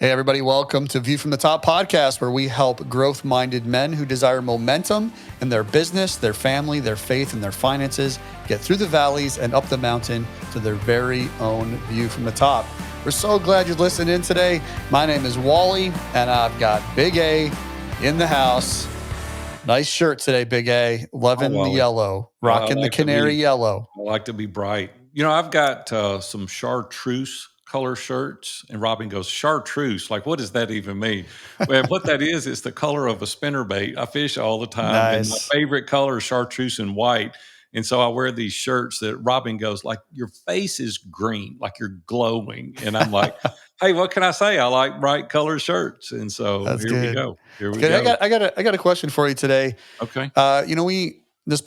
Hey, everybody, welcome to View from the Top podcast, where we help growth minded men who desire momentum in their business, their family, their faith, and their finances get through the valleys and up the mountain to their very own view from the top. We're so glad you listened in today. My name is Wally, and I've got Big A in the house. Nice shirt today, Big A. Loving the yellow, rocking the canary yellow. I like to be bright. You know, I've got some chartreuse color shirts, and Robin goes, chartreuse, like, what does that even mean? Well, what that is the color of a spinnerbait. I fish all the time, and my favorite color is chartreuse and white. And so I wear these shirts that Robin goes, like, your face is green, like you're glowing. And I'm like, hey, what can I say? I like bright colored shirts. And so we go. Here we go. I got a question for you today. Okay. This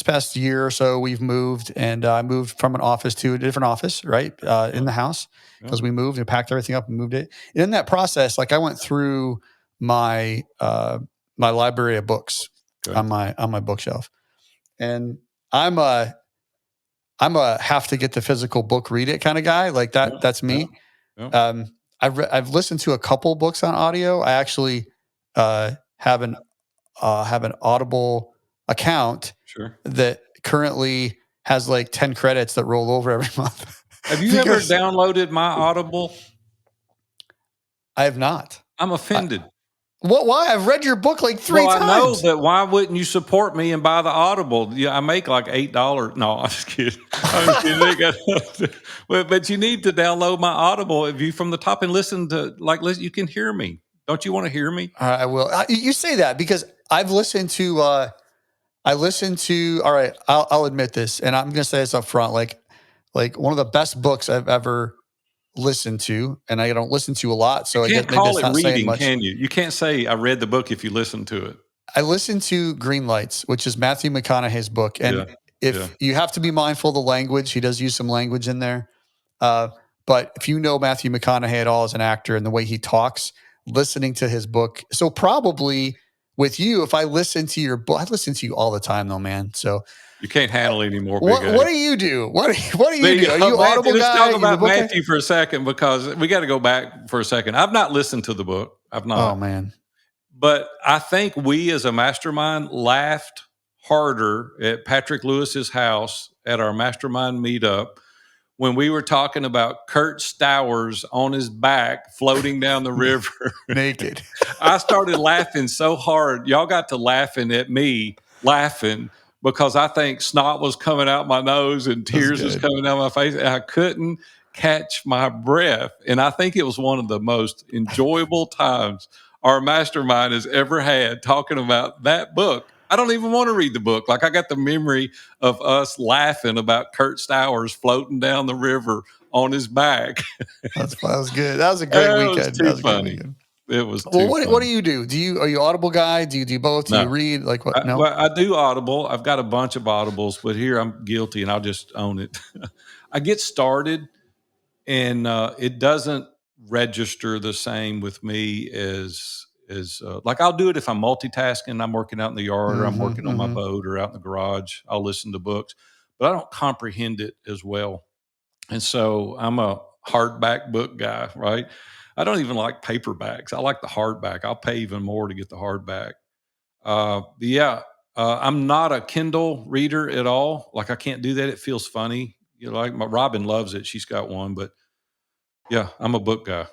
past year or so, we've moved, and I moved from an office to a different office, right? In the house, because we moved and packed everything up and moved it. And in that process, like, I went through my my library of books on my bookshelf, and I'm a have to get the physical book, read it kind of guy. Like that. Yeah, that's me. Yeah. I've listened to a couple books on audio. I actually have an Audible account that currently has like 10 credits that roll over every month. Have you ever downloaded my Audible? I have not. I'm offended. Why? I've read your book like three times. I know, but why wouldn't you support me and buy the Audible? Yeah, I make like $8. No, I'm just kidding. But you need to download my Audible if you from the top and listen. You can hear me. Don't you want to hear me? I will. You say that because I've listened to. All right, I'll admit this, and I'm going to say this up front. Like one of the best books I've ever listened to, and I don't listen to a lot, so you can't call it reading, can you? You can't say I read the book if you listen to it. I listened to Green Lights, which is Matthew McConaughey's book, and you have to be mindful of the language. He does use some language in there, but if you know Matthew McConaughey at all as an actor and the way he talks, listening to his book, so probably. With you, if I listen to your book, I listen to you all the time, though, man. So you can't handle it anymore. What do you do? What do you do? Are you Audible guy? Let's talk about Matthew for a second, because we got to go back for a second. I've not listened to the book. I've not. Oh man! But I think we, as a mastermind, laughed harder at Patrick Lewis's house at our mastermind meetup when we were talking about Kurt Stowers on his back floating down the river. Naked. I started laughing so hard. Y'all got to laughing at me, laughing, because I think snot was coming out my nose and tears was coming down my face. And I couldn't catch my breath. And I think it was one of the most enjoyable times our mastermind has ever had talking about that book. I don't even want to read the book. Like, I got the memory of us laughing about Kurt Stowers floating down the river on his back. That was good. That was a great weekend. That was funny. It was too funny. What do you do? Are you Audible guy? Do you do both? Do you read? Like what? No. I do Audible. I've got a bunch of Audibles, but here I'm guilty and I'll just own it. I get started and it doesn't register the same with me as like, I'll do it if I'm multitasking. I'm working out in the yard, or I'm working on my boat, or out in the garage. I'll listen to books, but I don't comprehend it as well. And so I'm a hardback book guy, right? I don't even like paperbacks. I like the hardback. I'll pay even more to get the hardback. I'm not a Kindle reader at all. Like, I can't do that. It feels funny. You know, like my Robin loves it. She's got one, but yeah, I'm a book guy.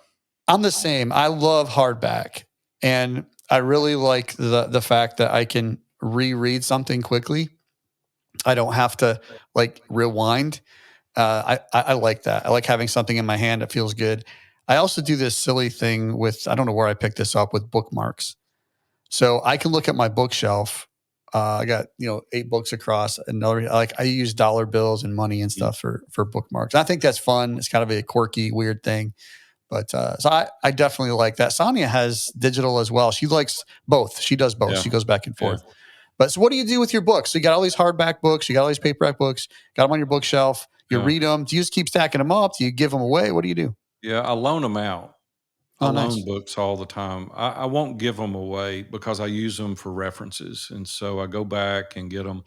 I'm the same. I love hardback. And I really like the fact that I can reread something quickly. I don't have to like rewind. I like that. I like having something in my hand that feels good. I also do this silly thing with, I don't know where I picked this up, with bookmarks. So I can look at my bookshelf. I got 8 books across, and I use dollar bills and money and stuff for bookmarks. I think that's fun. It's kind of a quirky, weird thing. But so I definitely like that. Sonia has digital as well. She likes both. She does both. Yeah. She goes back and forth. Yeah. But so what do you do with your books? So you got all these hardback books. You got all these paperback books. Got them on your bookshelf. You read them. Do you just keep stacking them up? Do you give them away? What do you do? Yeah, I loan them out. I loan books all the time. I won't give them away because I use them for references. And so I go back and get them.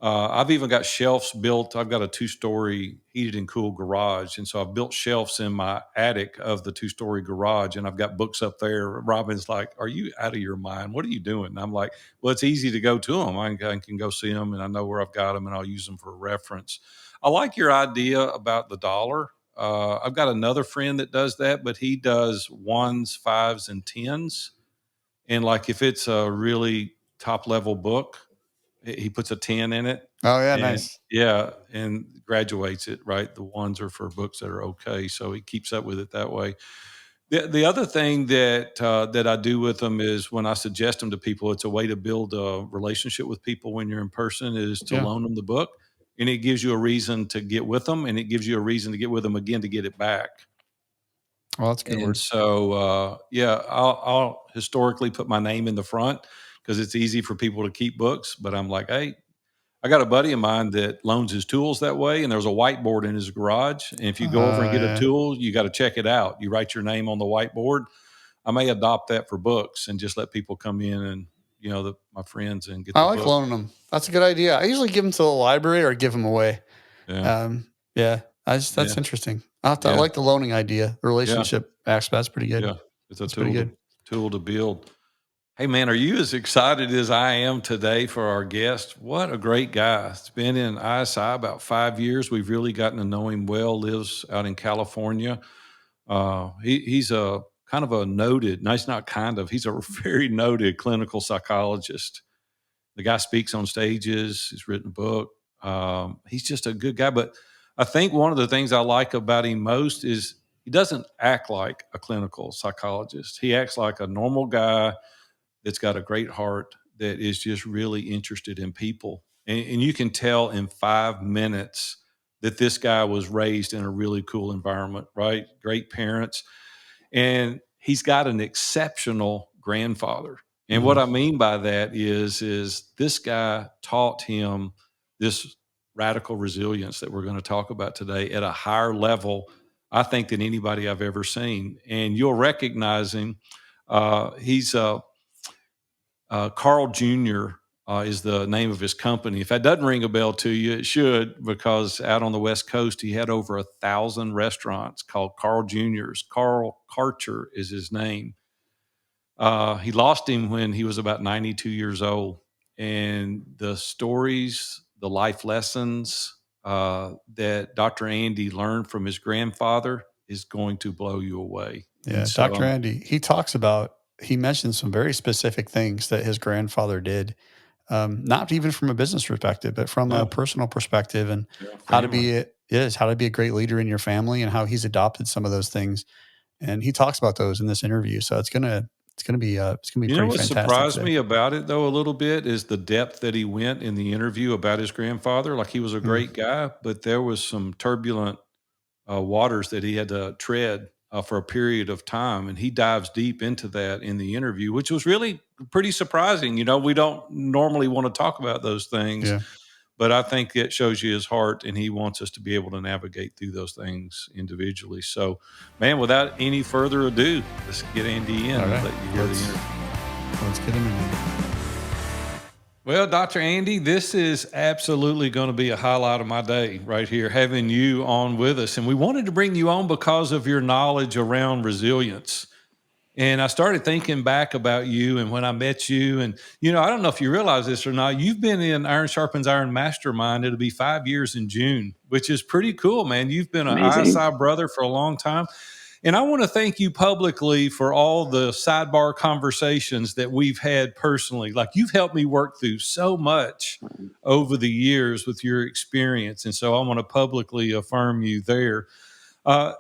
I've even got shelves built. I've got a 2-story heated and cooled garage. And so I've built shelves in my attic of the 2-story garage, and I've got books up there. Robin's like, "Are you out of your mind? What are you doing?" And I'm like, "Well, it's easy to go to them. I can go see them, and I know where I've got them, and I'll use them for reference." I like your idea about the dollar. I've got another friend that does that, but he does ones, fives, and tens. And like if it's a really top level book, he puts a 10 in it, Oh yeah, and nice. yeah, and graduates it, right? The ones are for books that are okay, so he keeps up with it that way. The other thing that I do with them is when I suggest them to people, it's a way to build a relationship with people when you're in person, is to Yeah. loan them the book, and it gives you a reason to get with them, and it gives you a reason to get with them again to get it back. Well, that's a good And word. so, yeah, I'll historically put my name in the front because it's easy for people to keep books. But I'm like, hey, I got a buddy of mine that loans his tools that way, and there's a whiteboard in his garage. And if you go over and get a Yeah. tool, you got to check it out. You write your name on the whiteboard. I may adopt that for books and just let people come in and my friends and get I the like book. loaning them. That's a good idea. I usually give them to the library or give them away. Yeah, Yeah, that's yeah, interesting. I yeah, like the loaning idea, the yeah, relationship aspect. That's pretty good. yeah. It's a That's pretty good. tool to build. Hey man, are you as excited as I am today for our guest? What a great guy. It's been in ISI about 5 years. We've really gotten to know him well, lives out in California. He's a kind of a noted, nice, not kind of, he's a very noted clinical psychologist. The guy speaks on stages, he's written a book. He's just a good guy. But I think one of the things I like about him most is he doesn't act like a clinical psychologist. He acts like a normal guy that's got a great heart, that is just really interested in people. And you can tell in 5 minutes that this guy was raised in a really cool environment, right? Great parents. And he's got an exceptional grandfather. And what Mhm. I mean by that is this guy taught him this radical resilience that we're going to talk about today at a higher level, I think, than anybody I've ever seen. And you'll recognize him. He's Carl Jr. Is the name of his company. If that doesn't ring a bell to you, it should, because out on the West Coast, he had over 1,000 restaurants called Carl Jr.'s. Carl Karcher is his name. He lost him when he was about 92 years old. And the stories, the life lessons that Dr. Andy learned from his grandfather is going to blow you away. And Yeah, so Dr. Andy, he mentioned some very specific things that his grandfather did, not even from a business perspective, but from a yeah, personal perspective, and yeah, how to family. be how to be a great leader in your family and how he's adopted some of those things. And he talks about those in this interview. So it's gonna be You know pretty what fantastic surprised today. me about it, though, a little bit is the depth that he went in the interview about his grandfather. Like, he was a Mm, great guy, but there was some turbulent waters that he had to tread for a period of time, and he dives deep into that in the interview, which was really pretty surprising. We don't normally want to talk about those things, yeah. but I think it shows you his heart, and he wants us to be able to navigate through those things individually. So, man, without any further ado, let's get Andy in All and right. let you hear the Let's interview. let's get him in there. Well, Dr. Andy, this is absolutely going to be a highlight of my day right here, having you on with us. And we wanted to bring you on because of your knowledge around resilience. And I started thinking back about you and when I met you. And, I don't know if you realize this or not, you've been in Iron Sharpens Iron Mastermind. It'll be 5 years in June, which is pretty cool, man. You've been an Amazing. ISI brother for a long time. And I want to thank you publicly for all the sidebar conversations that we've had personally. Like, you've helped me work through so much over the years with your experience. And so I want to publicly affirm you there.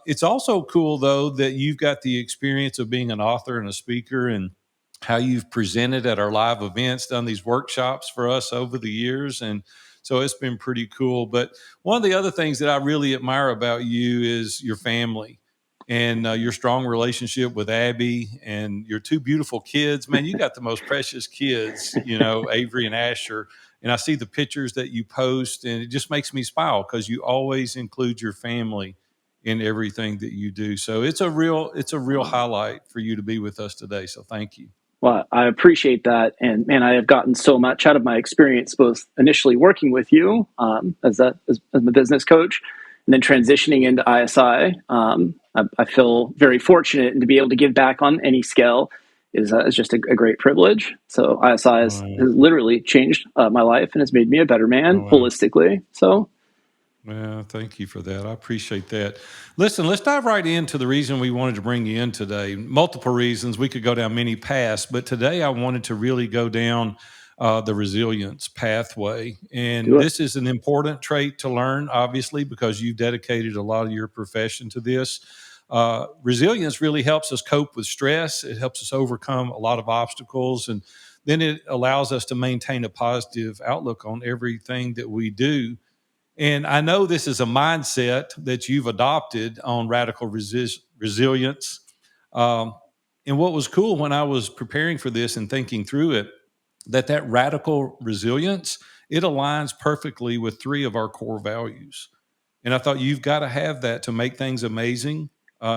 It's also cool, though, that you've got the experience of being an author and a speaker, and how you've presented at our live events, done these workshops for us over the years. And so it's been pretty cool. But one of the other things that I really admire about you is your family and your strong relationship with Abby and your two beautiful kids. Man, you got the most precious kids, Avery and Asher. And I see the pictures that you post, and it just makes me smile because you always include your family in everything that you do. So it's a real highlight for you to be with us today. So thank you. Well, I appreciate that, and man, I have gotten so much out of my experience, both initially working with you as a business coach, and then transitioning into ISI. I feel very fortunate, and to be able to give back on any scale is just a great privilege. So ISI has literally changed my life and has made me a better man Oh, wow. holistically. So Well, thank you for that. I appreciate that. Listen, let's dive right into the reason we wanted to bring you in today. Multiple reasons. We could go down many paths, but today I wanted to really go down the resilience pathway. do And it. this is an important trait to learn, obviously, because you've dedicated a lot of your profession to this. Resilience really helps us cope with stress, it helps us overcome a lot of obstacles, and then it allows us to maintain a positive outlook on everything that we do. And I know this is a mindset that you've adopted on radical resilience. Um, and what was cool when I was preparing for this and thinking through it, that radical resilience, it aligns perfectly with three of our core values. And I thought you've got to have that to make things amazing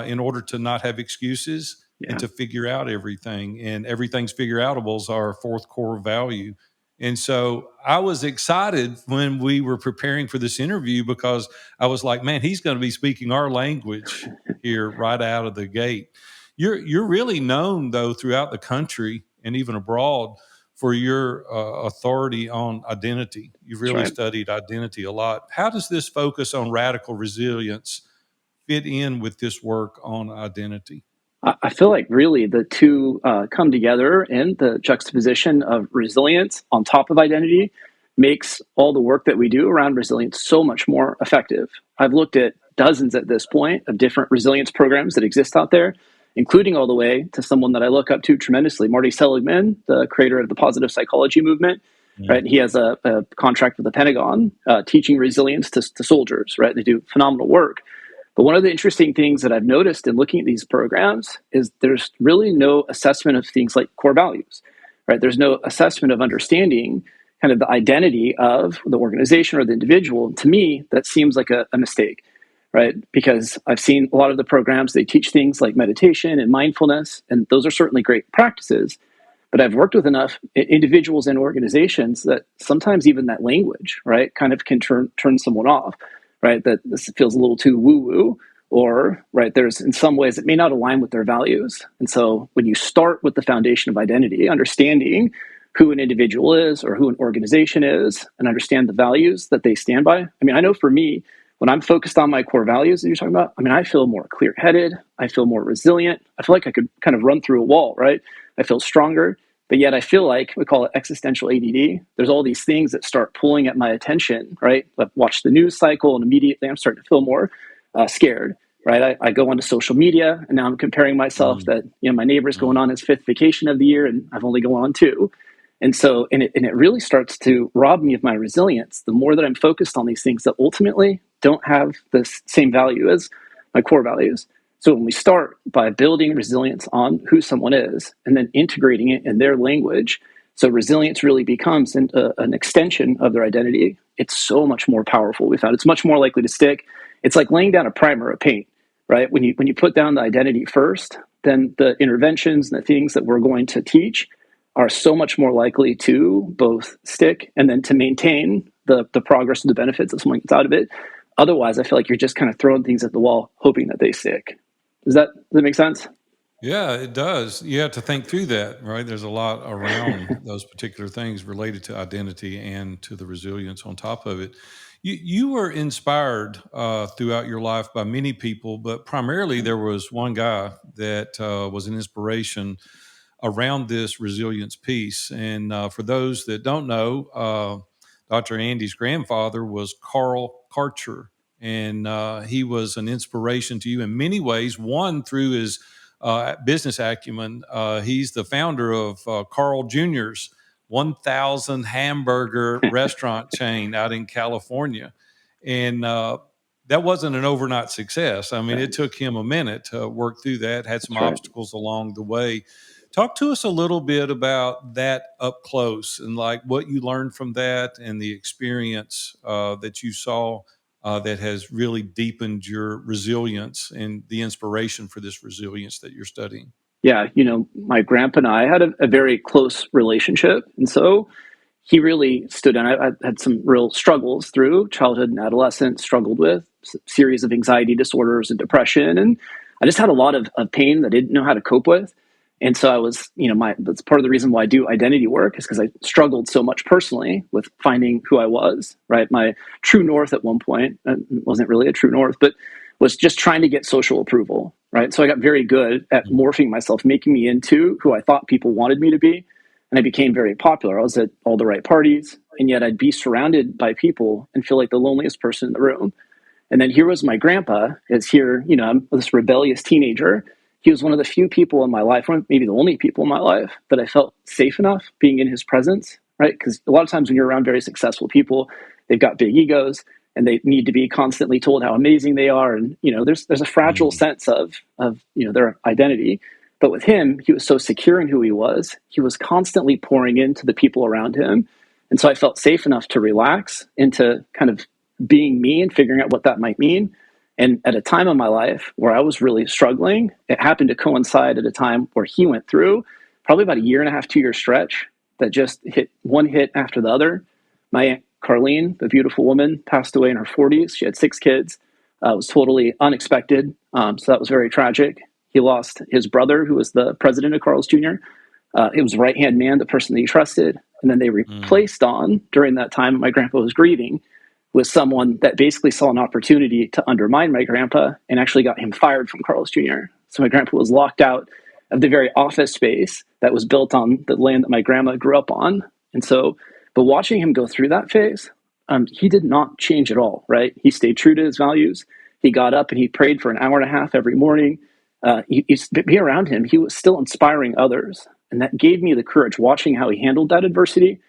in order to not have excuses and Yeah, to figure out everything. And everything's figure outables our fourth core value. And so I was excited when we were preparing for this interview because I was like, man, he's going to be speaking our language here right out of the gate. You're really known though throughout the country and even abroad for your authority on identity. You've that's really right. studied identity a lot. How does this focus on radical resilience fit in with this work on identity? I feel like really the two come together, and the juxtaposition of resilience on top of identity makes all the work that we do around resilience so much more effective. I've looked at dozens at this point of different resilience programs that exist out there, including all the way to someone that I look up to tremendously, Marty Seligman, the creator of the positive psychology movement. Mm, Right, he has a contract with the Pentagon teaching resilience to soldiers. Right, they do phenomenal work. But one of the interesting things that I've noticed in looking at these programs is there's really no assessment of things like core values, right? There's no assessment of understanding kind of the identity of the organization or the individual. And to me, that seems like a mistake, right? Because I've seen a lot of the programs, they teach things like meditation and mindfulness, and those are certainly great practices. But I've worked with enough individuals and organizations that sometimes even that language, right, kind of can turn someone off, right? That this feels a little too woo woo, or right, there's in some ways it may not align with their values. And so when you start with the foundation of identity, understanding who an individual is or who an organization is, and understand the values that they stand by. I mean, I know for me, when I'm focused on my core values that you're talking about, I mean, I feel more clear headed. I feel more resilient. I feel like I could kind of run through a wall, right? I feel stronger. But yet I feel like we call it existential ADD. There's all these things that start pulling at my attention, right? I've watched the news cycle and immediately I'm starting to feel more scared, right? I go onto social media and now I'm comparing myself mm, that, my neighbor's going mm, on his fifth vacation of the year and I've only gone on two. And so, and it really starts to rob me of my resilience the more that I'm focused on these things that ultimately don't have the same value as my core values. So when we start by building resilience on who someone is and then integrating it in their language, so resilience really becomes an extension of their identity. It's so much more powerful. We found it's much more likely to stick. It's like laying down a primer of paint, right? When you put down the identity first, then the interventions and the things that we're going to teach are so much more likely to both stick and then to maintain the progress and the benefits that someone gets out of it. Otherwise, I feel like you're just kind of throwing things at the wall, hoping that they stick. Does that make sense? yeah, it does. You have to think through that, right? There's a lot around those particular things related to identity and to the resilience on top of it. You were inspired throughout your life by many people, but primarily there was one guy that was an inspiration around this resilience piece. And for those that don't know, Dr. Andy's grandfather was Carl Karcher, and he was an inspiration to you in many ways. One, through his business acumen. He's the founder of Carl Jr.'s 1,000 hamburger restaurant chain out in California. And that wasn't an overnight success. I mean, Right. it took him a minute to work through that, had some That's right. obstacles along the way. Talk to us a little bit about that up close and like what you learned from that and the experience that you saw that has really deepened your resilience and the inspiration for this resilience that you're studying. Yeah, my grandpa and I had a very close relationship. And so he really stood in. I had some real struggles through childhood and adolescence, struggled with a series of anxiety disorders and depression. And I just had a lot of pain that I didn't know how to cope with. And so I was, that's part of the reason why I do identity work, is because I struggled so much personally with finding who I was, right? My true north at one point wasn't really a true north, but was just trying to get social approval, right? So I got very good at morphing myself, making me into who I thought people wanted me to be. And I became very popular. I was at all the right parties, and yet I'd be surrounded by people and feel like the loneliest person in the room. And then here was my grandpa, I'm this rebellious teenager. He was one of the few people in my life, maybe the only people in my life, that I felt safe enough being in his presence, right? Because a lot of times when you're around very successful people, they've got big egos and they need to be constantly told how amazing they are. And, there's a fragile sense of their identity. But with him, he was so secure in who he was constantly pouring into the people around him. And so I felt safe enough to relax into kind of being me and figuring out what that might mean. And at a time in my life where I was really struggling, it happened to coincide at a time where he went through probably about a 1.5 2 year stretch that just hit one hit after the other. My Aunt Carlene, the beautiful woman, passed away in her 40s. She had 6 kids. It was totally unexpected. So that was very tragic. He lost his brother, who was the president of Carl's Jr. It was right-hand man, the person that he trusted. And then they replaced during that time my grandpa was grieving, with someone that basically saw an opportunity to undermine my grandpa and actually got him fired from Carl's Jr. So my grandpa was locked out of the very office space that was built on the land that my grandma grew up on. And so, but watching him go through that phase, he did not change at all, right? He stayed true to his values. He got up and he prayed for an 1.5 hours every morning. Be around him, he was still inspiring others. And that gave me the courage. Watching how he handled that adversity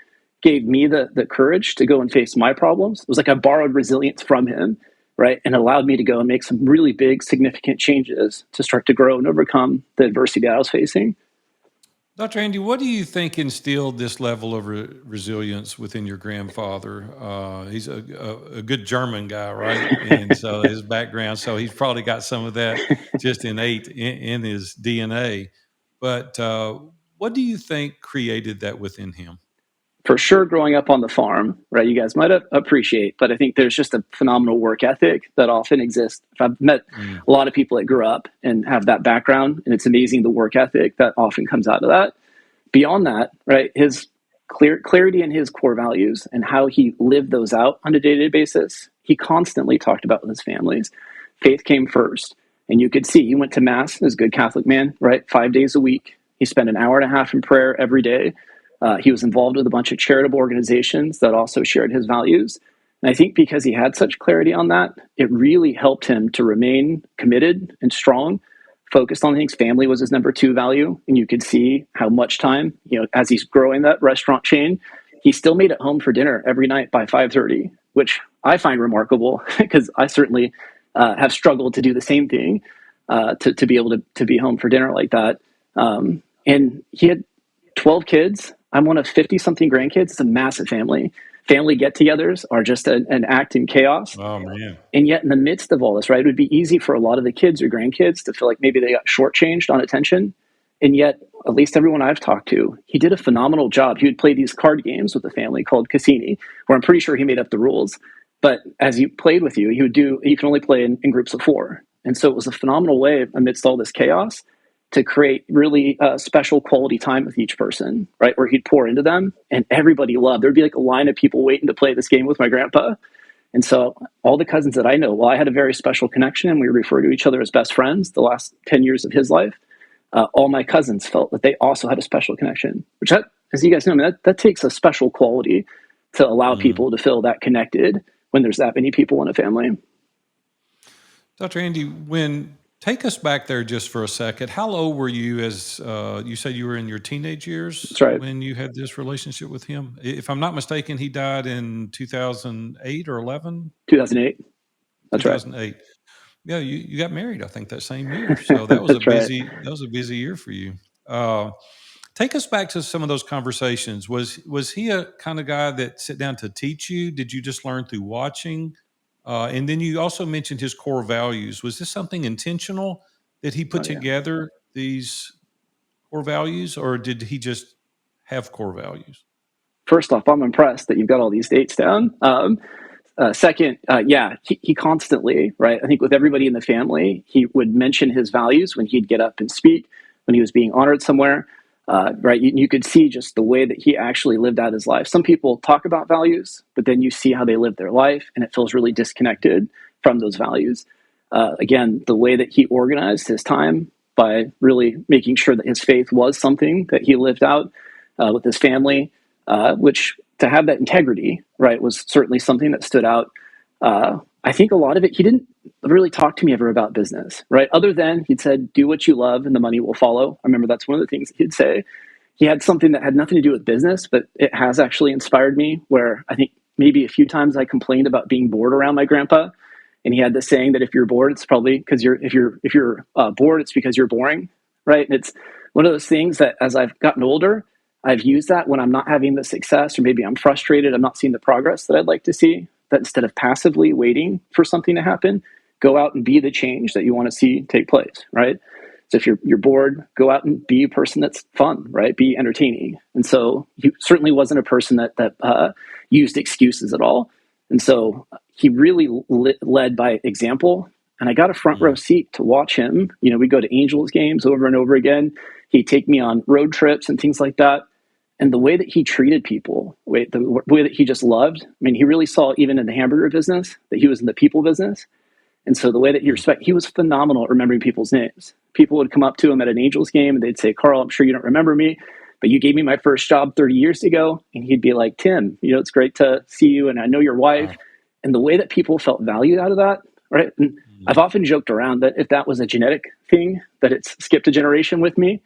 gave me the courage to go and face my problems. It was like I borrowed resilience from him, right? And allowed me to go and make some really big, significant changes to start to grow and overcome the adversity I was facing. Dr. Andy, what do you think instilled this level of resilience within your grandfather? He's a good German guy, right? And so his background, so he's probably got some of that just innate in his DNA. But what do you think created that within him? For sure, growing up on the farm, right? You guys might appreciate, but I think there's just a phenomenal work ethic that often exists. I've met a lot of people that grew up and have that background, and it's amazing the work ethic that often comes out of that. Beyond that, right, his clarity in his core values and how he lived those out on a day-to-day basis, he constantly talked about with his families. Faith came first, and you could see he went to mass as a good Catholic man, right, 5 days a week. He spent an 1.5 hours in prayer every day. He was involved with a bunch of charitable organizations that also shared his values. And I think because he had such clarity on that, it really helped him to remain committed and strong, focused on things. Family was his number 2 value. And you could see how much time, as he's growing that restaurant chain, he still made it home for dinner every night by 5:30, which I find remarkable because I certainly have struggled to do the same thing, to be able to be home for dinner like that. And he had 12 kids. I'm one of 50 something grandkids. It's a massive family. Family get-togethers are just an act in chaos. Oh, man. And yet in the midst of all this, right, it would be easy for a lot of the kids or grandkids to feel like maybe they got shortchanged on attention. And yet, at least everyone I've talked to, he did a phenomenal job. He would play these card games with the family called Cassini, where I'm pretty sure he made up the rules. But as he played with you, you can only play in groups of 4. And so it was a phenomenal way amidst all this chaos to create really special quality time with each person, right? Where he'd pour into them and everybody loved. There'd be like a line of people waiting to play this game with my grandpa. And so all the cousins that I know, well, I had a very special connection and we refer to each other as best friends the last 10 years of his life. All my cousins felt that they also had a special connection, which as you guys know, that takes a special quality to allow people to feel that connected when there's that many people in a family. Dr. Andy, take us back there just for a second. How old were you as you said you were in your teenage years? That's right. When you had this relationship with him? If I'm not mistaken, he died in 2008 or 11? 2008. That's 2008. Right. Yeah, you got married, I think, that same year. So that was that was a busy year for you. Take us back to some of those conversations. Was he a kind of guy that sit down to teach you? Did you just learn through watching? And then you also mentioned his core values. Was this something intentional that he put together, these core values, or did he just have core values? First off, I'm impressed that you've got all these dates down. Second, yeah, he constantly, right? I think with everybody in the family, he would mention his values when he'd get up and speak, when he was being honored somewhere, right? You could see just the way that he actually lived out his life. Some people talk about values, but then you see how they live their life, and it feels really disconnected from those values. Again, the way that he organized his time by really making sure that his faith was something that he lived out with his family, which to have that integrity, right, was certainly something that stood out. I think a lot of it, he didn't really talk to me ever about business, right? Other than he'd said, do what you love and the money will follow. I remember that's one of the things he'd say. He had something that had nothing to do with business, but it has actually inspired me, where I think maybe a few times I complained about being bored around my grandpa. And he had this saying that if you're bored, it's probably because if you're bored, it's because you're boring, right? And it's one of those things that as I've gotten older, I've used that when I'm not having the success, or maybe I'm frustrated, I'm not seeing the progress that I'd like to see, that instead of passively waiting for something to happen, go out and be the change that you want to see take place, right? So if you're bored, go out and be a person that's fun, right? Be entertaining. And so he certainly wasn't a person that used excuses at all. And so he really led by example. And I got a front row seat to watch him. You know, we go to Angels games over and over again. He'd take me on road trips and things like that. And the way that he treated people, the way that he just loved, I mean, he really saw even in the hamburger business that he was in the people business. And so the way that he was phenomenal at remembering people's names. People would come up to him at an Angels game and they'd say, Carl, I'm sure you don't remember me, but you gave me my first job 30 years ago. And he'd be like, Tim, you know, it's great to see you. And I know your wife. Wow. And the way that people felt valued out of that, right? And I've often joked around that if that was a genetic thing, that it's skipped a generation with me.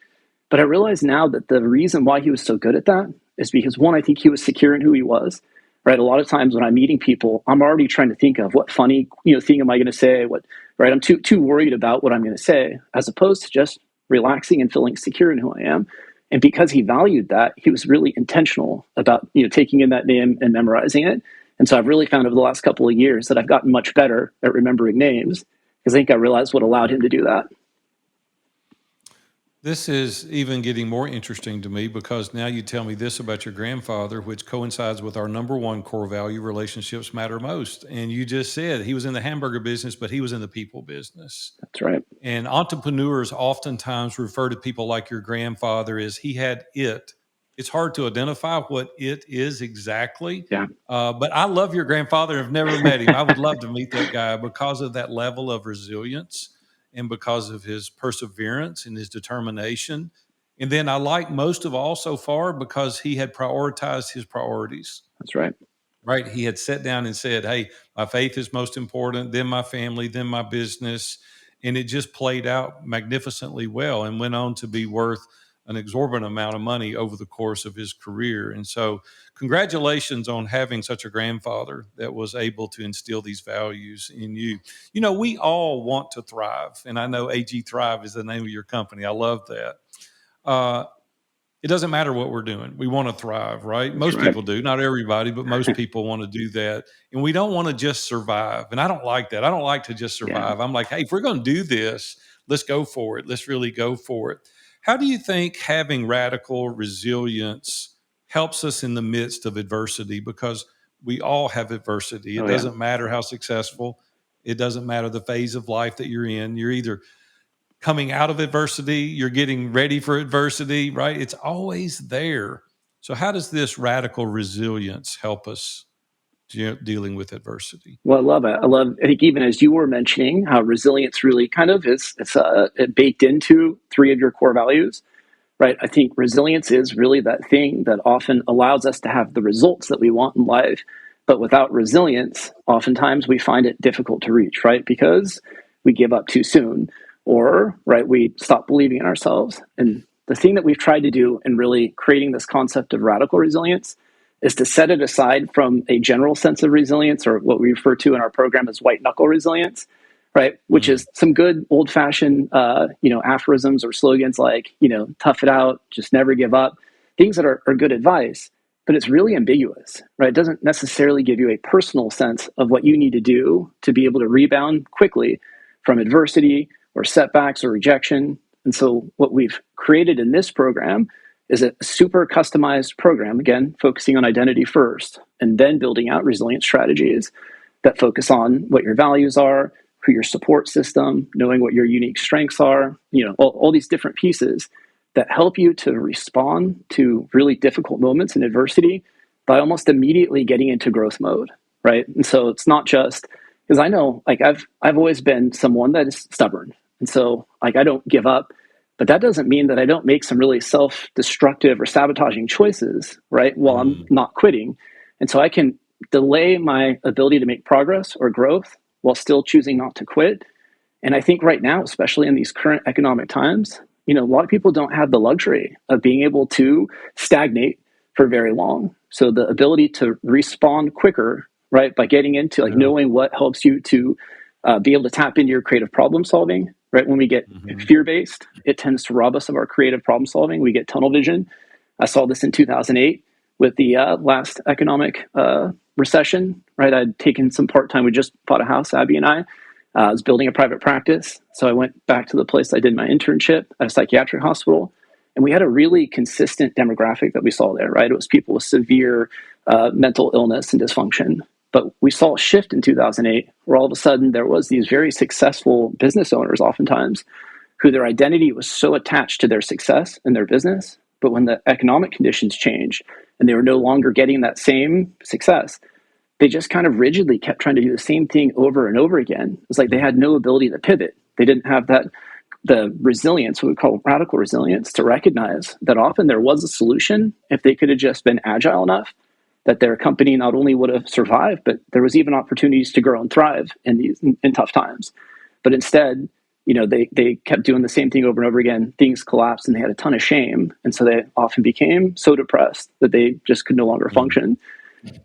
But I realize now that the reason why he was so good at that is because, one, I think he was secure in who he was, right? A lot of times when I'm meeting people, I'm already trying to think of what funny, thing am I going to say? Right? I'm too worried about what I'm going to say, as opposed to just relaxing and feeling secure in who I am. And because he valued that, he was really intentional about, taking in that name and memorizing it. And so I've really found over the last couple of years that I've gotten much better at remembering names, because I think I realized what allowed him to do that. This is even getting more interesting to me, because now you tell me this about your grandfather, which coincides with our number one core value: relationships matter most. And you just said he was in the hamburger business, but he was in the people business. That's right. And entrepreneurs oftentimes refer to people like your grandfather as he had it. It's hard to identify what it is exactly. Yeah. But I love your grandfather. I've never met him. I would love to meet that guy because of that level of resilience, and because of his perseverance and his determination. And then I like most of all so far because he had prioritized his priorities. That's right. Right. He had sat down and said, hey, my faith is most important, then my family, then my business. And it just played out magnificently well, and went on to be worth an exorbitant amount of money over the course of his career. And so congratulations on having such a grandfather that was able to instill these values in you. We all want to thrive. And I know AG Thrive is the name of your company. I love that. It doesn't matter what we're doing. We want to thrive, right? Most people do. Not everybody, but most people want to do that. And we don't want to just survive. And I don't like that. I don't like to just survive. Yeah. I'm like, hey, if we're going to do this, let's go for it. Let's really go for it. How do you think having radical resilience helps us in the midst of adversity? Because we all have adversity. It doesn't matter how successful. It doesn't matter the phase of life that you're in. You're either coming out of adversity, you're getting ready for adversity, right? It's always there. So how does this radical resilience help us dealing with adversity? Well, I love it. I think even as you were mentioning how resilience really kind of it's baked into three of your core values, right? I think resilience is really that thing that often allows us to have the results that we want in life. But without resilience, oftentimes we find it difficult to reach, right? Because we give up too soon, or right, we stop believing in ourselves. And the thing that we've tried to do in really creating this concept of radical resilience is to set it aside from a general sense of resilience, or what we refer to in our program as white knuckle resilience, right? Which is some good old fashioned, aphorisms or slogans like, tough it out, just never give up, things that are good advice, but it's really ambiguous, right? It doesn't necessarily give you a personal sense of what you need to do to be able to rebound quickly from adversity or setbacks or rejection. And so what we've created in this program is a super customized program, again, focusing on identity first, and then building out resilience strategies that focus on what your values are, who your support system, knowing what your unique strengths are, all these different pieces that help you to respond to really difficult moments in adversity by almost immediately getting into growth mode, right? And so it's not just because I know, like I've always been someone that is stubborn, and so like I don't give up, but that doesn't mean that I don't make some really self-destructive or sabotaging choices, right? While I'm not quitting, and so I can delay my ability to make progress or growth while still choosing not to quit. And I think right now, especially in these current economic times, a lot of people don't have the luxury of being able to stagnate for very long. So the ability to respond quicker, right, by getting into like knowing what helps you to be able to tap into your creative problem solving, right? When we get fear-based, it tends to rob us of our creative problem solving. We get tunnel vision. I saw this in 2008 with the last economic recession, right? I'd taken some part-time. We just bought a house, Abby and I. I was building a private practice. So I went back to the place I did my internship at a psychiatric hospital. And we had a really consistent demographic that we saw there, right? It was people with severe mental illness and dysfunction. But we saw a shift in 2008 where all of a sudden there was these very successful business owners oftentimes who their identity was so attached to their success in their business. But when the economic conditions changed and they were no longer getting that same success, they just kind of rigidly kept trying to do the same thing over and over again. It's like they had no ability to pivot. They didn't have the resilience, what we call radical resilience, to recognize that often there was a solution if they could have just been agile enough that their company not only would have survived, but there was even opportunities to grow and thrive in tough times. But instead, they kept doing the same thing over and over again. Things collapsed and they had a ton of shame. And so they often became so depressed that they just could no longer function.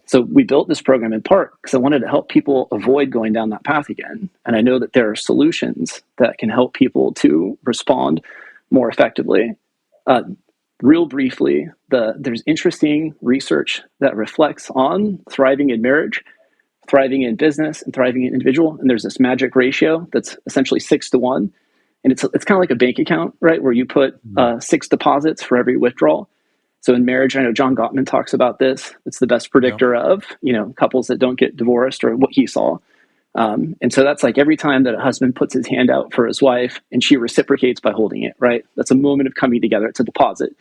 So we built this program in part because I wanted to help people avoid going down that path again. And I know that there are solutions that can help people to respond more effectively. Real briefly, there's interesting research that reflects on thriving in marriage, thriving in business, and thriving in individual. And there's this magic ratio that's essentially 6-1. And it's kind of like a bank account, right? Where you put 6 deposits for every withdrawal. So in marriage, I know John Gottman talks about this. It's the best predictor of, couples that don't get divorced or what he saw. And so that's like every time that a husband puts his hand out for his wife and she reciprocates by holding it, right? That's a moment of coming together. It's a deposit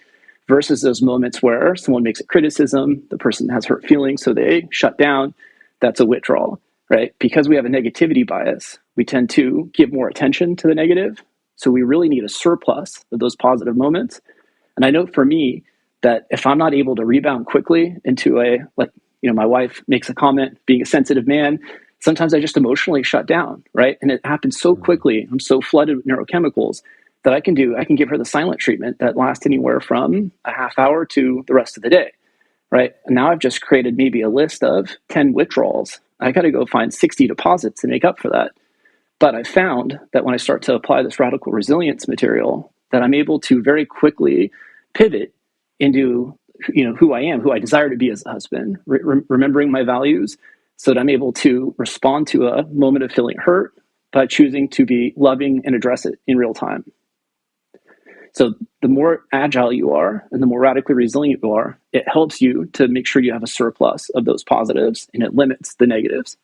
versus those moments where someone makes a criticism, the person has hurt feelings, so they shut down. That's a withdrawal, right? Because we have a negativity bias, we tend to give more attention to the negative. So we really need a surplus of those positive moments. And I know for me, that if I'm not able to rebound quickly into my wife makes a comment, being a sensitive man, sometimes I just emotionally shut down, right? And it happens so quickly. I'm so flooded with neurochemicals that I can give her the silent treatment that lasts anywhere from a half hour to the rest of the day, right? And now I've just created maybe a list of 10 withdrawals. I got to go find 60 deposits to make up for that. But I found that when I start to apply this radical resilience material, that I'm able to very quickly pivot into who I am, who I desire to be as a husband, remembering my values so that I'm able to respond to a moment of feeling hurt by choosing to be loving and address it in real time. So the more agile you are and the more radically resilient you are, it helps you to make sure you have a surplus of those positives and it limits the negatives.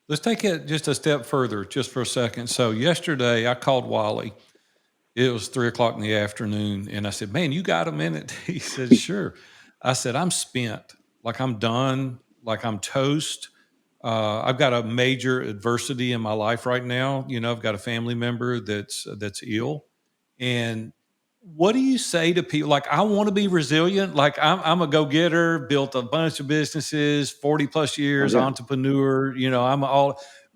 Let's take it just a step further, just for a second. So yesterday I called Wally. It was 3:00 in the afternoon. And I said, man, you got a minute? He said, sure. I said, I'm spent. Like I'm done. Like I'm toast. I've got a major adversity in my life right now. I've got a family member that's ill. And what do you say to people? Like, I want to be resilient. Like I'm a go-getter, built a bunch of businesses, 40 plus years, entrepreneur,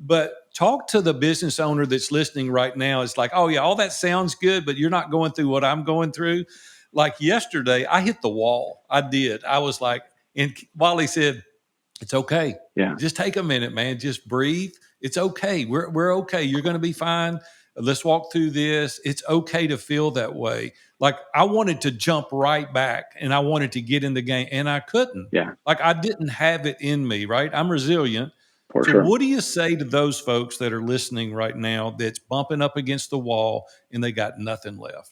but talk to the business owner that's listening right now. It's like, oh yeah, all that sounds good, but you're not going through what I'm going through. Like yesterday, I hit the wall. I did. I was like, and Wally said, it's okay. Yeah. Just take a minute, man. Just breathe. It's okay. We're okay. You're going to be fine. Let's walk through this. It's okay to feel that way. Like I wanted to jump right back and I wanted to get in the game and I couldn't. Yeah. Like I didn't have it in me, right? I'm resilient. For So sure. what do you say to those folks that are listening right now that's bumping up against the wall and they got nothing left?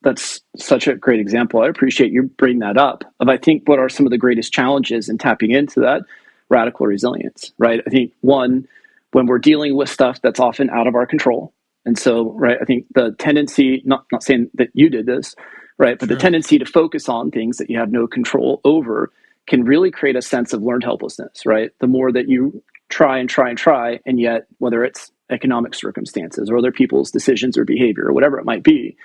That's such a great example. I appreciate you bringing that up. Of I think what are some of the greatest challenges in tapping into that radical resilience, right? I think one, when we're dealing with stuff that's often out of our control, and so right, I think the tendency, not saying that you did this, right, but the tendency to focus on things that you have no control over can really create a sense of learned helplessness, right? The more that you try and try and try, and yet whether it's economic circumstances or other people's decisions or behavior or whatever it might be,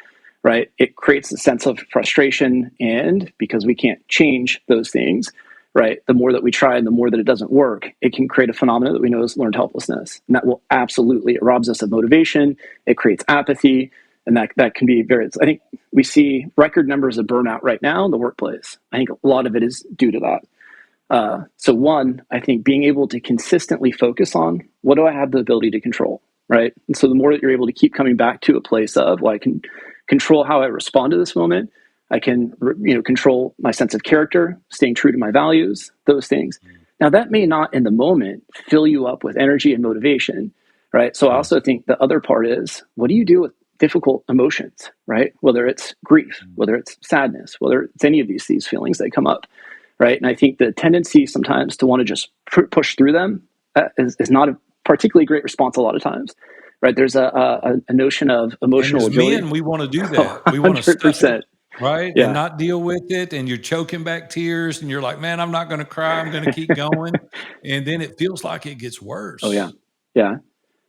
right? It creates a sense of frustration. And because we can't change those things, right? The more that we try and the more that it doesn't work, it can create a phenomenon that we know is learned helplessness. And that will absolutely, it robs us of motivation. It creates apathy. And that can be very, I think we see record numbers of burnout right now in the workplace. I think a lot of it is due to that. So one, I think being able to consistently focus on what do I have the ability to control, right? And so the more that you're able to keep coming back to a place of, well, I can control how I respond to this moment. I can, control my sense of character, staying true to my values, those things. Now that may not in the moment fill you up with energy and motivation, right? So I also think the other part is, what do you do with difficult emotions, right? Whether it's grief, whether it's sadness, whether it's any of these feelings that come up, right? And I think the tendency sometimes to want to just push through them is not a particularly great response a lot of times. Right, there's a notion of emotional agility. Men, we want to do that. We want to stuff it, right, yeah. and not deal with it. And you're choking back tears, and you're like, "Man, I'm not going to cry. I'm going to keep going." And then it feels like it gets worse. Oh yeah.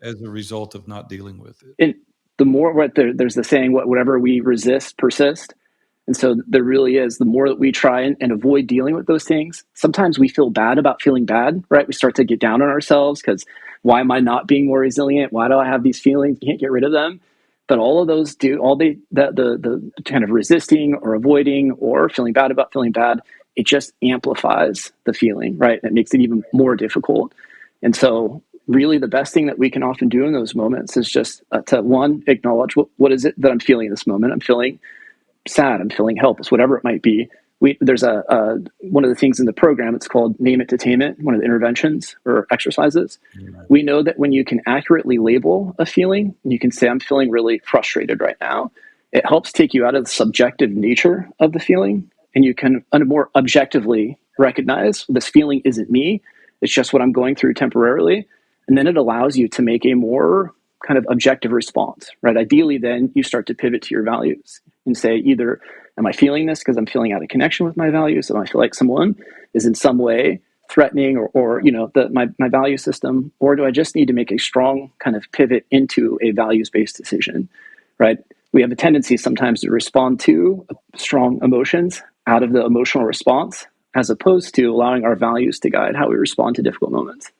As a result of not dealing with it. And the more there's the saying, whatever we resist, persist. And so there really is, the more that we try and avoid dealing with those things, sometimes we feel bad about feeling bad, right? We start to get down on ourselves because why am I not being more resilient? Why do I have these feelings? You can't get rid of them. But all of those the kind of resisting or avoiding or feeling bad about feeling bad, it just amplifies the feeling, right? It makes it even more difficult. And so really the best thing that we can often do in those moments is just to one, acknowledge what is it that I'm feeling in this moment. I'm feeling sad, I'm feeling helpless, whatever it might be. There's one of the things in the program, it's called Name It to Tame It, one of the interventions or exercises. Right. We know that when you can accurately label a feeling, you can say, I'm feeling really frustrated right now. It helps take you out of the subjective nature of the feeling, and you can more objectively recognize this feeling isn't me. It's just what I'm going through temporarily. And then it allows you to make a more kind of objective response, right? Ideally, then you start to pivot to your values and say, either am I feeling this because I'm feeling out of connection with my values? Am I feel like someone is in some way threatening or my value system? Or do I just need to make a strong kind of pivot into a values-based decision, right? We have a tendency sometimes to respond to strong emotions out of the emotional response, as opposed to allowing our values to guide how we respond to difficult moments.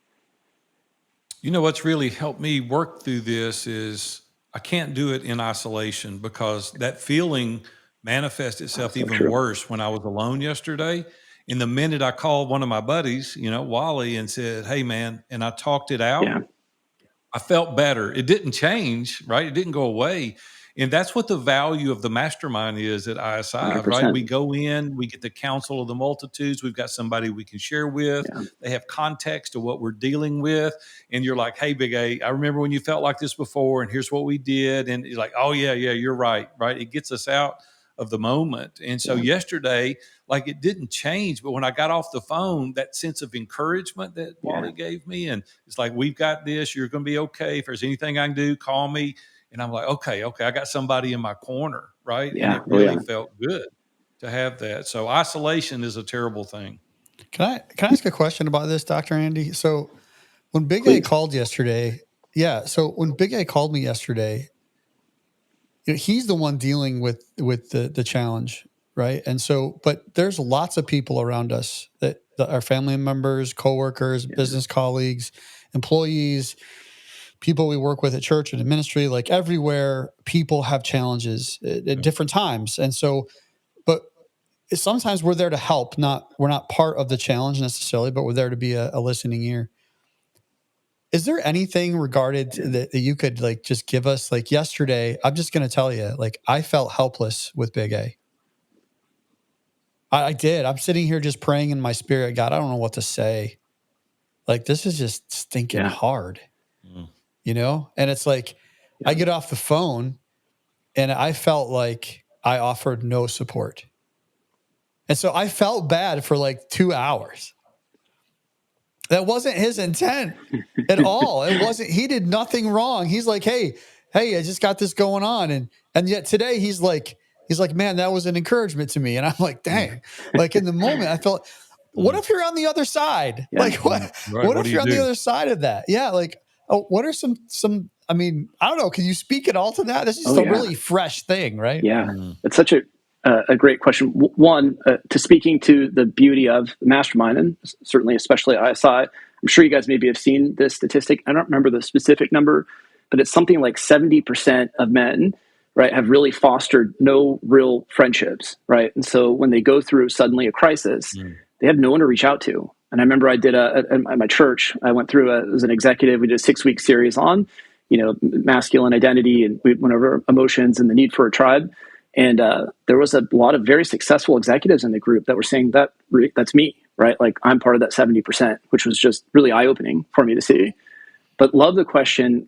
You know, what's really helped me work through this is I can't do it in isolation, because that feeling manifests itself even worse when I was alone yesterday. In the minute I called one of my buddies, Wally, and said, "Hey man," and I talked it out, I felt better. It didn't change, right? It didn't go away. And that's what the value of the mastermind is at ISI, 100%. Right? We go in, we get the counsel of the multitudes. We've got somebody we can share with. Yeah. They have context of what we're dealing with. And you're like, "Hey, Big A, I remember when you felt like this before, and here's what we did." And you're like, "Oh yeah, you're right." Right. It gets us out of the moment. And so yesterday, like, it didn't change, but when I got off the phone, that sense of encouragement that Wally gave me, and it's like, "We've got this, you're going to be okay. If there's anything I can do, call me." And I'm like, okay, I got somebody in my corner, right? Yeah. And it really felt good to have that. So isolation is a terrible thing. Can I ask a question about this, Dr. Andy? So when Big A called yesterday, when Big A called me yesterday, he's the one dealing with the challenge, right? And so, but there's lots of people around us that are family members, coworkers, business colleagues, employees, people we work with at church and in ministry, like everywhere, people have challenges at different times. And so, but sometimes we're there to help, we're not part of the challenge necessarily, but we're there to be a listening ear. Is there anything regarded that you could just give us? Like yesterday, I'm just going to tell you, I felt helpless with Big A. I did. I'm sitting here just praying in my spirit, God, I don't know what to say. This is just stinking hard, And it's like, I get off the phone and I felt like I offered no support. And so I felt bad for like 2 hours. That wasn't his intent at all. It wasn't, he did nothing wrong. He's like, hey, I just got this going on. And yet today he's like, man, that was an encouragement to me. And I'm like, dang, like in the moment I felt, what if you're on the other side? Yeah. Like what if you're on the other side of that? Yeah. Like, what are some, I mean, I don't know. Can you speak at all to that? This is just a really fresh thing, right? Yeah. It's such a great question. One, to speaking to the beauty of the mastermind, and certainly especially ISI, I'm sure you guys maybe have seen this statistic. I don't remember the specific number, but it's something like 70% of men, right, have really fostered no real friendships, right? And so when they go through suddenly a crisis, they have no one to reach out to. And I remember I did at my church, I went through as an executive, we did a 6-week series on, masculine identity, and we went over emotions and the need for a tribe. And there was a lot of very successful executives in the group that were saying that's me, right? Like I'm part of that 70%, which was just really eye-opening for me to see. But love the question.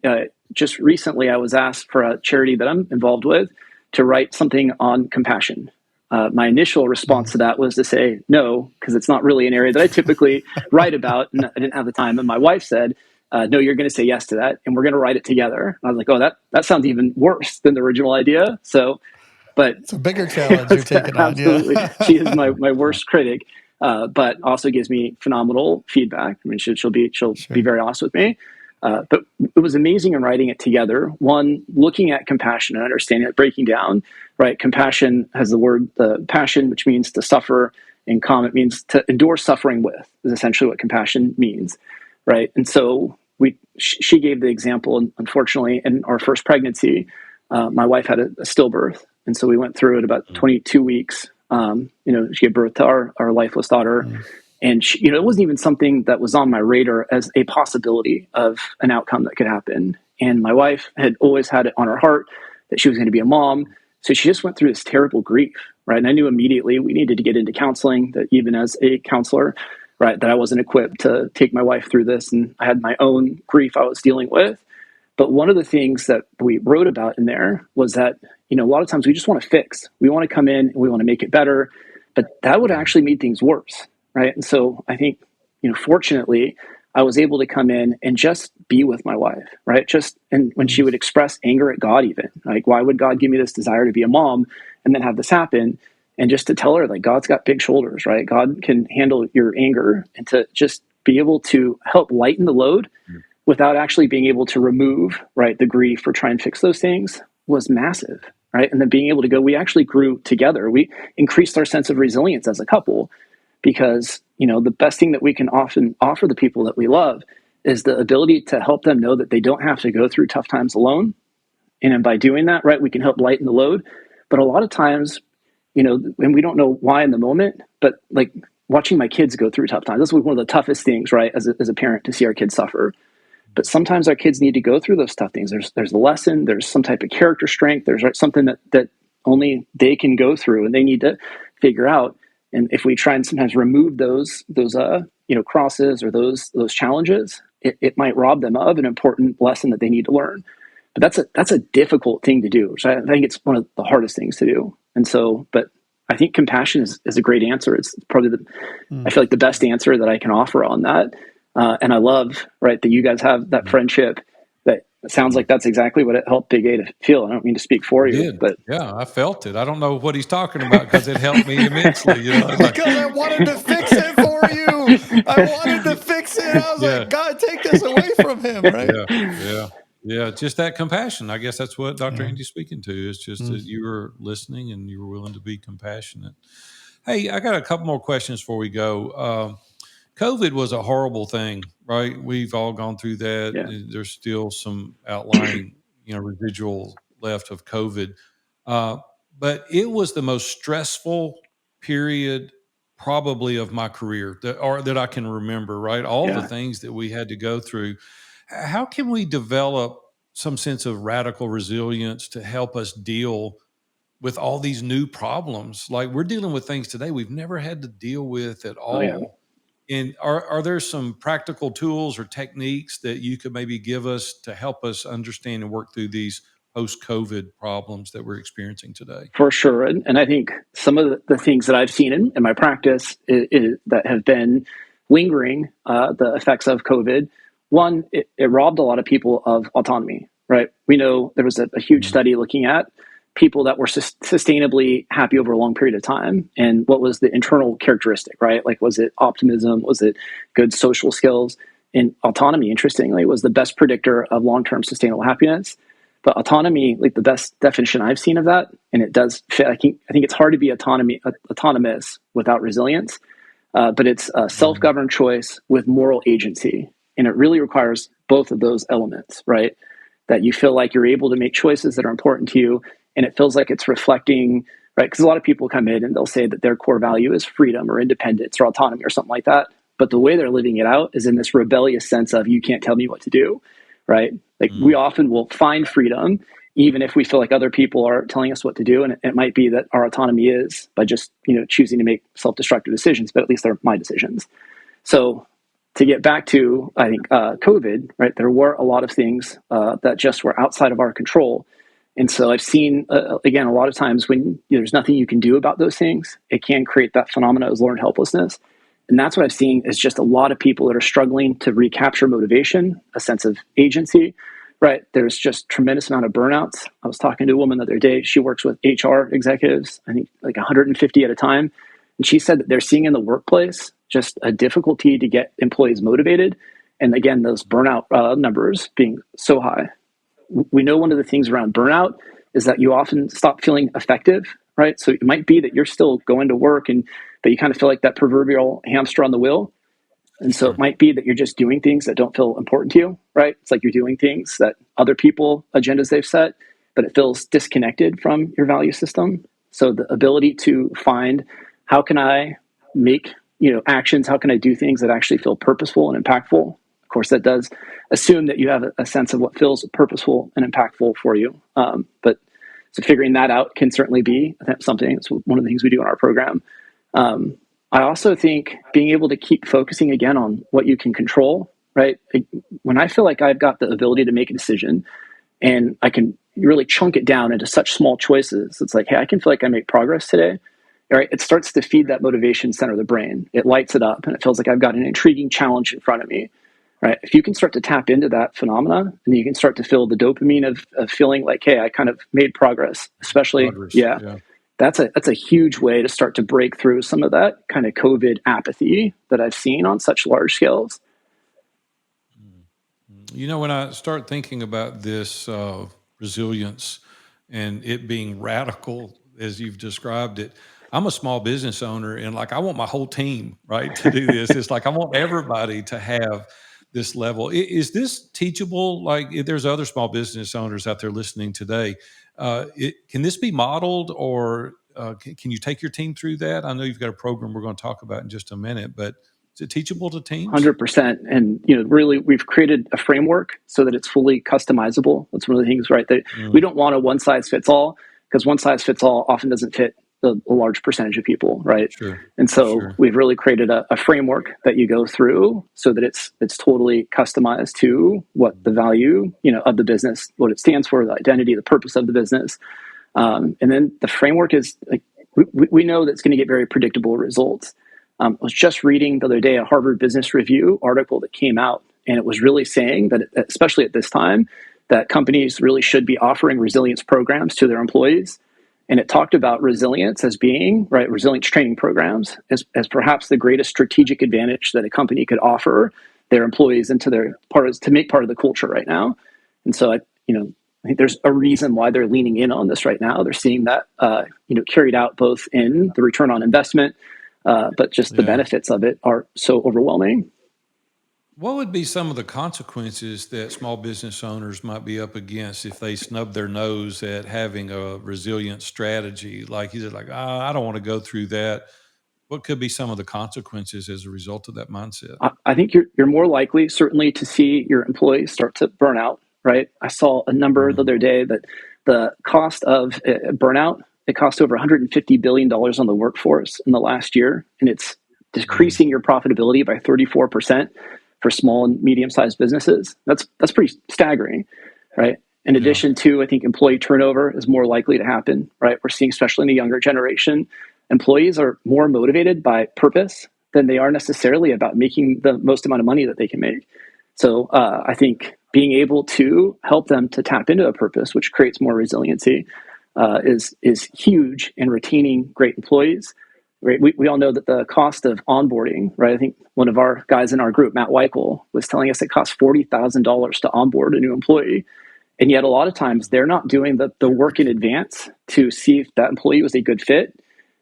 Just recently, I was asked for a charity that I'm involved with to write something on compassion. My initial response to that was to say no, because it's not really an area that I typically write about, and I didn't have the time. And my wife said, no, you're going to say yes to that, and we're going to write it together. And I was like, oh, that sounds even worse than the original idea. So, but it's a bigger challenge you're taking on. Absolutely. Yeah. She is my worst critic, but also gives me phenomenal feedback. I mean, she'll be very honest with me. But it was amazing in writing it together. One, looking at compassion and understanding it, breaking down, right? Compassion has the word passion, which means to suffer, and it means to endure suffering with, is essentially what compassion means, right? And so she gave the example, and unfortunately, in our first pregnancy, my wife had a stillbirth. And so we went through it about 22 weeks. She gave birth to our lifeless daughter. And it wasn't even something that was on my radar as a possibility of an outcome that could happen. And my wife had always had it on her heart that she was going to be a mom. So she just went through this terrible grief, right? And I knew immediately we needed to get into counseling, that even as a counselor, right, that I wasn't equipped to take my wife through this. And I had my own grief I was dealing with. But one of the things that we wrote about in there was that, a lot of times we just want to fix. We want to come in and we want to make it better, but that would actually make things worse, right? And so I think, fortunately, I was able to come in and just be with my wife, right? And when she would express anger at God even, like, why would God give me this desire to be a mom and then have this happen? And just to tell her, like, God's got big shoulders, right? God can handle your anger, and to just be able to help lighten the load without actually being able to remove, right, the grief or try and fix those things was massive, right? And then being able to go, we actually grew together. We increased our sense of resilience as a couple, because, the best thing that we can often offer the people that we love is the ability to help them know that they don't have to go through tough times alone. And by doing that, right, we can help lighten the load. But a lot of times, and we don't know why in the moment, but like watching my kids go through tough times, this was one of the toughest things, right, as a parent, to see our kids suffer. But sometimes our kids need to go through those tough things. There's a lesson, there's some type of character strength, there's something that only they can go through and they need to figure out. And if we try and sometimes remove those crosses or those challenges, it might rob them of an important lesson that they need to learn. But that's a difficult thing to do. So I think it's one of the hardest things to do. And so, but I think compassion is a great answer. It's probably I feel like the best answer that I can offer on that. And I love, right, that you guys have that friendship. That sounds like that's exactly what it helped Big A to feel. I don't mean to speak for you, but yeah, I felt it. I don't know what he's talking about, because it helped me immensely. Because I wanted to fix it for you. I wanted to fix it. I was like, God, take this away from him, right? Yeah. Just that compassion. I guess that's what Dr. Andy's speaking to. Is just that you were listening and you were willing to be compassionate. Hey, I got a couple more questions before we go. COVID was a horrible thing, right? We've all gone through that. Yeah. There's still some outlying, residual left of COVID. But it was the most stressful period probably of my career that I can remember, right? All the things that we had to go through. How can we develop some sense of radical resilience to help us deal with all these new problems? Like, we're dealing with things today we've never had to deal with at all. Yeah. And are there some practical tools or techniques that you could maybe give us to help us understand and work through these post-COVID problems that we're experiencing today. For sure. And I think some of the things that I've seen in my practice that have been lingering, the effects of COVID. One, it robbed a lot of people of autonomy, right? We know there was a huge study looking at people that were sustainably happy over a long period of time. And what was the internal characteristic, right? Like, was it optimism? Was it good social skills? And autonomy, interestingly, was the best predictor of long-term sustainable happiness. But autonomy, like the best definition I've seen of that, and it does fit. I think it's hard to be autonomous without resilience, but it's a self-governed choice with moral agency, and it really requires both of those elements, right? That you feel like you're able to make choices that are important to you, and it feels like it's reflecting, right? Because a lot of people come in and they'll say that their core value is freedom or independence or autonomy or something like that, but the way they're living it out is in this rebellious sense of you can't tell me what to do. Right? Like we often will find freedom, even if we feel like other people are telling us what to do. And it might be that our autonomy is by just, choosing to make self-destructive decisions, but at least they're my decisions. So to get back to, I think, COVID, right? There were a lot of things that just were outside of our control. And so I've seen, again, a lot of times when there's nothing you can do about those things, it can create that phenomena of learned helplessness. And that's what I've seen is just a lot of people that are struggling to recapture motivation, a sense of agency, right? There's just tremendous amount of burnouts. I was talking to a woman the other day. She works with HR executives, I think like 150 at a time. And she said that they're seeing in the workplace just a difficulty to get employees motivated. And again, those burnout numbers being so high. We know one of the things around burnout is that you often stop feeling effective, right? So it might be that you're still going to work but you kind of feel like that proverbial hamster on the wheel. And so it might be that you're just doing things that don't feel important to you, right? It's like you're doing things that other people, agendas they've set, but it feels disconnected from your value system. So the ability to find how can I make, actions, how can I do things that actually feel purposeful and impactful? Of course, that does assume that you have a sense of what feels purposeful and impactful for you. But so figuring that out can certainly be something. It's one of the things we do in our program. I also think being able to keep focusing again on what you can control, right? When I feel like I've got the ability to make a decision and I can really chunk it down into such small choices, it's like, hey, I can feel like I make progress today. Right? It starts to feed that motivation center of the brain. It lights it up and it feels like I've got an intriguing challenge in front of me. Right? If you can start to tap into that phenomena and you can start to feel the dopamine of feeling like, hey, I kind of made progress, especially, yeah. That's a huge way to start to break through some of that kind of COVID apathy that I've seen on such large scales. When I start thinking about this resilience and it being radical, as you've described it, I'm a small business owner and I want my whole team, right, to do this. It's like I want everybody to have this level. Is this teachable? Like if there's other small business owners out there listening today, can this be modeled or can you take your team through that? I know you've got a program we're going to talk about in just a minute, but is it teachable to teams? 100%. And, really we've created a framework so that it's fully customizable. That's one of the things, right? That we don't want a one size fits all because one size fits all often doesn't fit a large percentage of people, right? Sure. And so we've really created a framework that you go through so that it's totally customized to what the value, of the business, what it stands for, the identity, the purpose of the business. And then the framework is like, we know that it's going to get very predictable results. I was just reading the other day a Harvard Business Review article that came out, and it was really saying that, especially at this time, that companies really should be offering resilience programs to their employees. And it talked about resilience as being, right, resilience training programs as perhaps the greatest strategic advantage that a company could offer their employees and to make part of the culture right now. And so I think there's a reason why they're leaning in on this right now. They're seeing that, carried out both in the return on investment, but just the benefits of it are so overwhelming. What would be some of the consequences that small business owners might be up against if they snub their nose at having a resilient strategy? Like he said, I don't want to go through that. What could be some of the consequences as a result of that mindset? I think you're more likely, certainly, to see your employees start to burn out, right? I saw a number the other day that the cost of burnout, it cost over $150 billion on the workforce in the last year, and it's decreasing your profitability by 34%. For small and medium-sized businesses, that's pretty staggering, right? In addition to, I think employee turnover is more likely to happen, right? We're seeing, especially in the younger generation, employees are more motivated by purpose than they are necessarily about making the most amount of money that they can make. So I think being able to help them to tap into a purpose, which creates more resiliency, is huge in retaining great employees. Right? We all know that the cost of onboarding, right? I think one of our guys in our group, Matt Weichel, was telling us it costs $40,000 to onboard a new employee. And yet a lot of times they're not doing the work in advance to see if that employee was a good fit,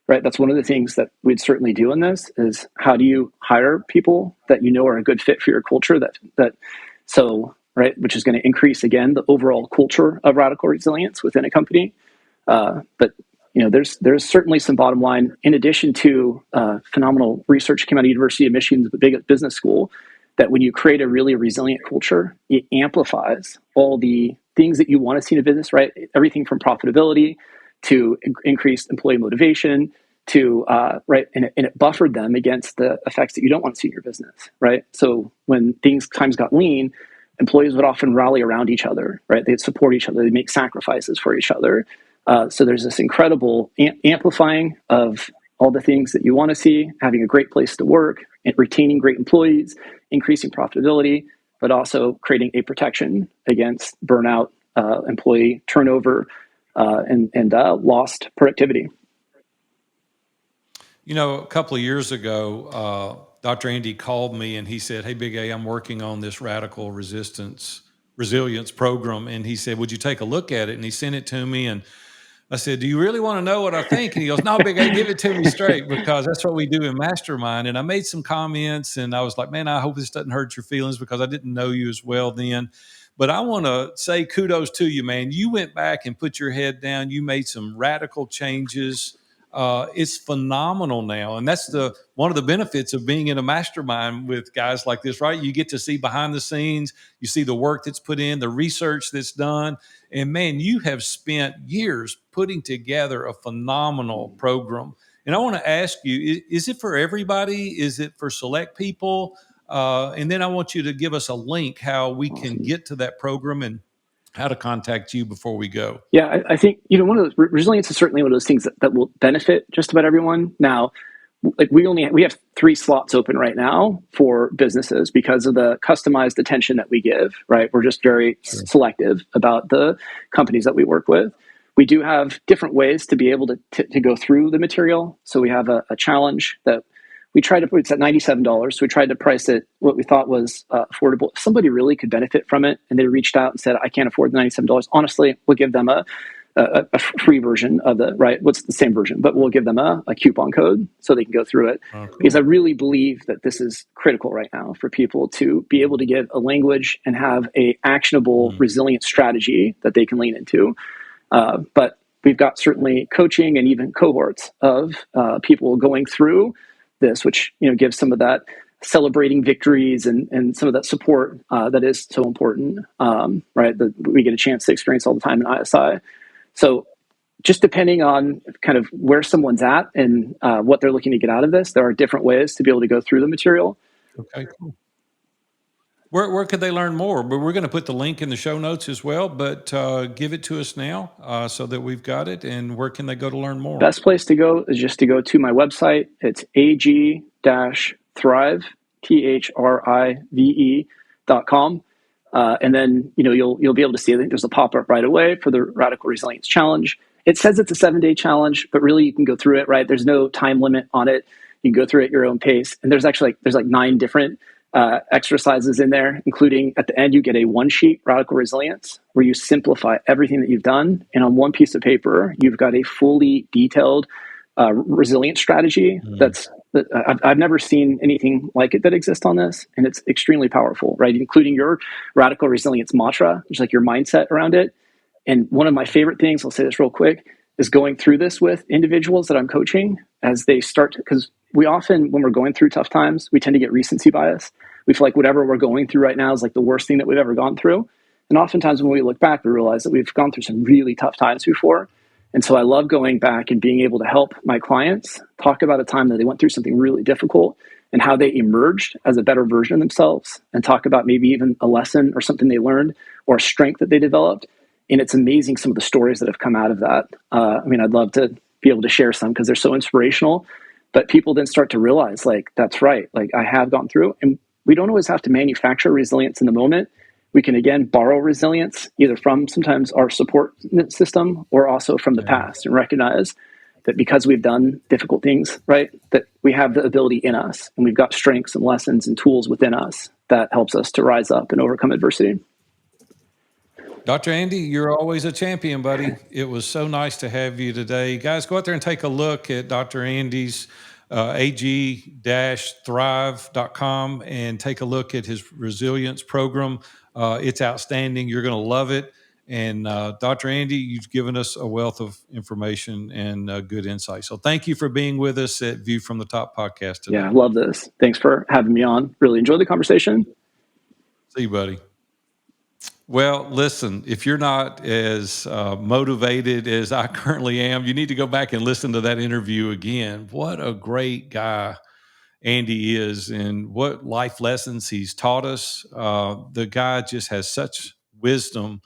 right? That's one of the things that we'd certainly do in this is how do you hire people that you know are a good fit for your culture right, which is going to increase, again, the overall culture of radical resilience within a company. But there's certainly some bottom line, in addition to phenomenal research came out of University of Michigan's big business school, that when you create a really resilient culture, it amplifies all the things that you want to see in a business, right? Everything from profitability to increased employee motivation to, right, and it buffered them against the effects that you don't want to see in your business, right? So when times got lean, employees would often rally around each other, right? They'd support each other, they'd make sacrifices for each other. So there's this incredible amplifying of all the things that you want to see, having a great place to work, and retaining great employees, increasing profitability, but also creating a protection against burnout, employee turnover, and lost productivity. A couple of years ago, Dr. Andy called me and he said, "Hey, Big A, I'm working on this radical resilience program." And he said, "Would you take a look at it?" And he sent it to me. And I said, "Do you really want to know what I think?" And he goes, "No, Big A, give it to me straight, because that's what we do in Mastermind." And I made some comments and I was like, "Man, I hope this doesn't hurt your feelings, because I didn't know you as well then. But I want to say kudos to you, man. You went back and put your head down. You made some radical changes. It's phenomenal now." And that's one of the benefits of being in a mastermind with guys like this, right? You get to see behind the scenes, you see the work that's put in, the research that's done. And man, you have spent years putting together a phenomenal program. And I want to ask you, is it for everybody? Is it for select people? And then I want you to give us a link how we can get to that program and how to contact you before we go. Yeah, I think, one of those, resilience is certainly one of those things that will benefit just about everyone. Now, like we have 3 slots open right now for businesses because of the customized attention that we give, right? We're just very selective about the companies that we work with. We do have different ways to be able to go through the material. So we have a challenge that we tried to put, it's at $97. So we tried to price it what we thought was affordable. If somebody really could benefit from it and they reached out and said, "I can't afford the $97, honestly, we'll give them a free version of what's the same version, but we'll give them a coupon code so they can go through it. Oh, cool. Because I really believe that this is critical right now for people to be able to give a language and have a actionable, resilient strategy that they can lean into. But we've got certainly coaching and even cohorts of people going through this, which gives some of that celebrating victories and some of that support that is so important, right? That we get a chance to experience all the time in ISI. So just depending on kind of where someone's at and what they're looking to get out of this, there are different ways to be able to go through the material. Okay, cool. Where could they learn more? But we're going to put the link in the show notes as well, but give it to us now so that we've got it. And where can they go to learn more? Best place to go is just to go to my website. It's ag-thrive, thrive.com. And then, you'll be able to see, I think there's a pop-up right away for the Radical Resilience Challenge. It says it's a 7-day challenge, but really you can go through it, right? There's no time limit on it. You can go through it at your own pace. And there's actually there's 9 different exercises in there, including at the end, you get a 1-sheet Radical Resilience where you simplify everything that you've done. And on one piece of paper, you've got a fully detailed resilience strategy I've never seen anything like it that exists on this. And it's extremely powerful, right? Including your Radical Resilience mantra, which is like your mindset around it. And one of my favorite things, I'll say this real quick, is going through this with individuals that I'm coaching as they start to, because we often, when we're going through tough times, we tend to get recency bias. We feel like whatever we're going through right now is like the worst thing that we've ever gone through. And oftentimes when we look back, we realize that we've gone through some really tough times before. And so I love going back and being able to help my clients talk about a time that they went through something really difficult and how they emerged as a better version of themselves, and talk about maybe even a lesson or something they learned or a strength that they developed. And it's amazing some of the stories that have come out of that. I mean, I'd love to be able to share some because they're so inspirational. But people then start to realize, like, that's right. Like, I have gone through, and we don't always have to manufacture resilience in the moment. We can, again, borrow resilience either from sometimes our support system or also from the past, and recognize that because we've done difficult things, right, that we have the ability in us, and we've got strengths and lessons and tools within us that helps us to rise up and overcome adversity. Dr. Andy, you're always a champion, buddy. It was so nice to have you today. Guys, go out there and take a look at Dr. Andy's ag-thrive.com and take a look at his resilience program. It's outstanding. You're going to love it. And Dr. Andy, you've given us a wealth of information and good insight. So thank you for being with us at View from the Top podcast today. Yeah, I love this. Thanks for having me on. Really enjoyed the conversation. See you, buddy. Well, listen, if you're not as motivated as I currently am, you need to go back and listen to that interview again. What a great guy Andy is, and what life lessons he's taught us. The guy just has such wisdom.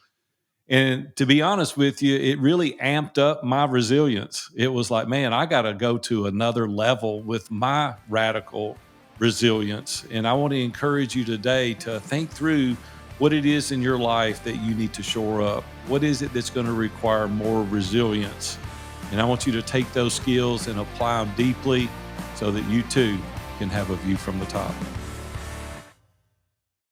And to be honest with you, it really amped up my resilience. It was like, man, I got to go to another level with my radical resilience. And I want to encourage you today to think through what it is in your life that you need to shore up. What is it that's going to require more resilience? And I want you to take those skills and apply them deeply so that you too can have a view from the top.